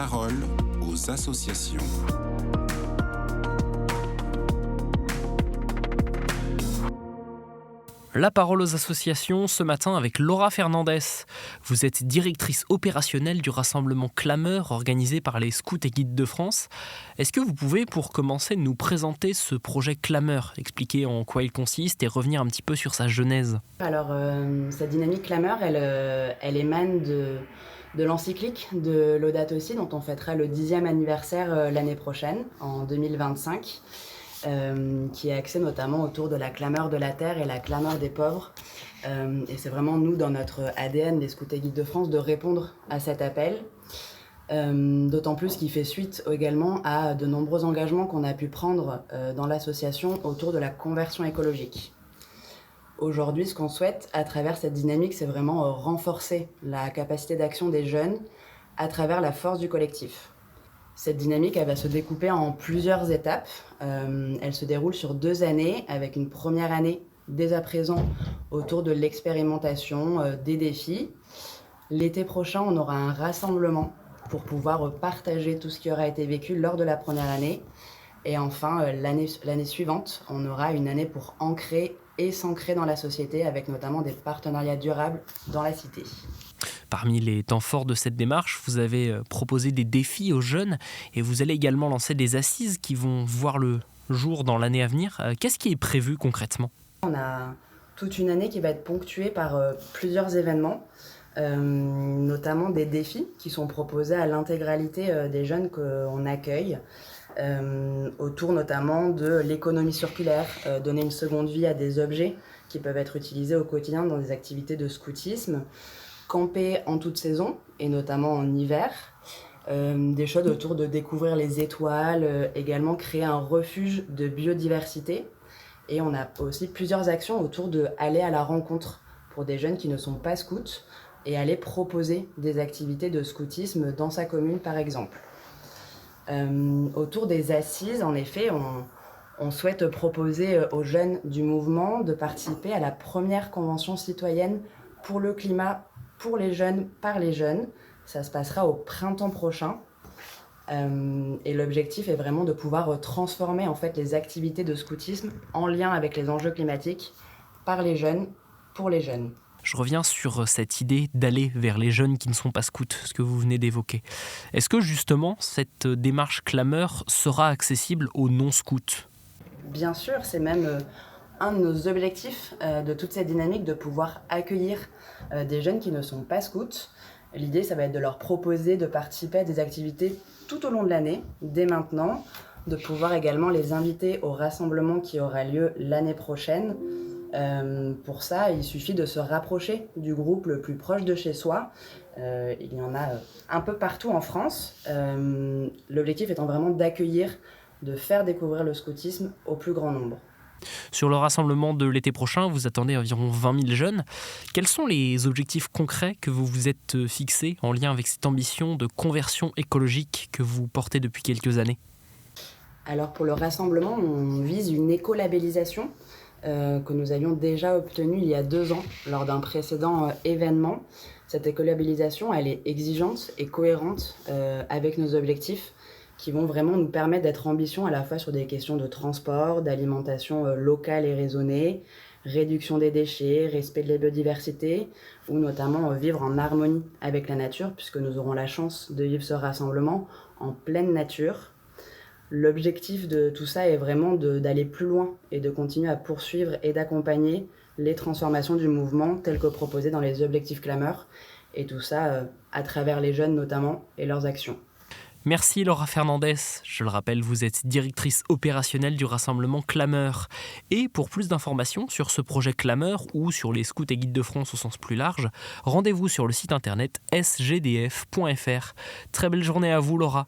parole aux associations. La parole aux associations ce matin avec Laura Fernandez. Vous êtes directrice opérationnelle du rassemblement Clameur organisé par les Scouts et Guides de France. Est-ce que vous pouvez, pour commencer, nous présenter ce projet Clameur, expliquer en quoi il consiste et revenir un petit peu sur sa genèse? Alors, cette dynamique Clameur, elle émane de l'encyclique de Laudato Si, dont on fêtera le 10e anniversaire l'année prochaine, en 2025. Qui est axé notamment autour de la clameur de la terre et la clameur des pauvres. Et c'est vraiment nous, dans notre ADN, les Scouts et Guides de France, de répondre à cet appel. D'autant plus qu'il fait suite également à de nombreux engagements qu'on a pu prendre dans l'association autour de la conversion écologique. Aujourd'hui, ce qu'on souhaite à travers cette dynamique, c'est vraiment renforcer la capacité d'action des jeunes à travers la force du collectif. Cette dynamique, elle va se découper en plusieurs étapes. Elle se déroule sur 2 années, avec une première année dès à présent autour de l'expérimentation des défis. L'été prochain, on aura un rassemblement pour pouvoir partager tout ce qui aura été vécu lors de la première année. Et enfin, l'année suivante, on aura une année pour ancrer et s'ancrer dans la société, avec notamment des partenariats durables dans la cité. Parmi les temps forts de cette démarche, vous avez proposé des défis aux jeunes et vous allez également lancer des assises qui vont voir le jour dans l'année à venir. Qu'est-ce qui est prévu concrètement ? On a toute une année qui va être ponctuée par plusieurs événements, notamment des défis qui sont proposés à l'intégralité des jeunes qu'on accueille, autour notamment de l'économie circulaire, donner une seconde vie à des objets qui peuvent être utilisés au quotidien dans des activités de scoutisme, camper en toute saison, et notamment en hiver, des choses autour de découvrir les étoiles, également créer un refuge de biodiversité. Et on a aussi plusieurs actions autour de aller à la rencontre pour des jeunes qui ne sont pas scouts et aller proposer des activités de scoutisme dans sa commune, par exemple. Autour des assises, en effet, on souhaite proposer aux jeunes du mouvement de participer à la première convention citoyenne pour le climat, pour les jeunes, par les jeunes. Ça se passera au printemps prochain. Et l'objectif est vraiment de pouvoir transformer en fait les activités de scoutisme en lien avec les enjeux climatiques, par les jeunes, pour les jeunes. Je reviens sur cette idée d'aller vers les jeunes qui ne sont pas scouts, ce que vous venez d'évoquer. Est-ce que justement cette démarche Clameur sera accessible aux non-scouts ? Bien sûr, c'est même un de nos objectifs de toute cette dynamique, de pouvoir accueillir des jeunes qui ne sont pas scouts. L'idée, ça va être de leur proposer de participer à des activités tout au long de l'année, dès maintenant, de pouvoir également les inviter au rassemblement qui aura lieu l'année prochaine. Pour ça, il suffit de se rapprocher du groupe le plus proche de chez soi. Il y en a un peu partout en France. L'objectif étant vraiment d'accueillir, de faire découvrir le scoutisme au plus grand nombre. Sur le rassemblement de l'été prochain, vous attendez environ 20 000 jeunes. Quels sont les objectifs concrets que vous vous êtes fixés en lien avec cette ambition de conversion écologique que vous portez depuis quelques années ? Alors pour le rassemblement, on vise une écolabellisation que nous avions déjà obtenue il y a 2 ans lors d'un précédent événement. Cette écolabellisation, elle est exigeante et cohérente avec nos objectifs, qui vont vraiment nous permettre d'être ambitieux à la fois sur des questions de transport, d'alimentation locale et raisonnée, réduction des déchets, respect de la biodiversité, ou notamment vivre en harmonie avec la nature, puisque nous aurons la chance de vivre ce rassemblement en pleine nature. L'objectif de tout ça est vraiment d'aller plus loin et de continuer à poursuivre et d'accompagner les transformations du mouvement telles que proposées dans les objectifs Clameur, et tout ça à travers les jeunes notamment et leurs actions. Merci Laura Fernandez. Je le rappelle, vous êtes directrice opérationnelle du rassemblement Clameur. Et pour plus d'informations sur ce projet Clameur ou sur les Scouts et Guides de France au sens plus large, rendez-vous sur le site internet sgdf.fr. Très belle journée à vous Laura.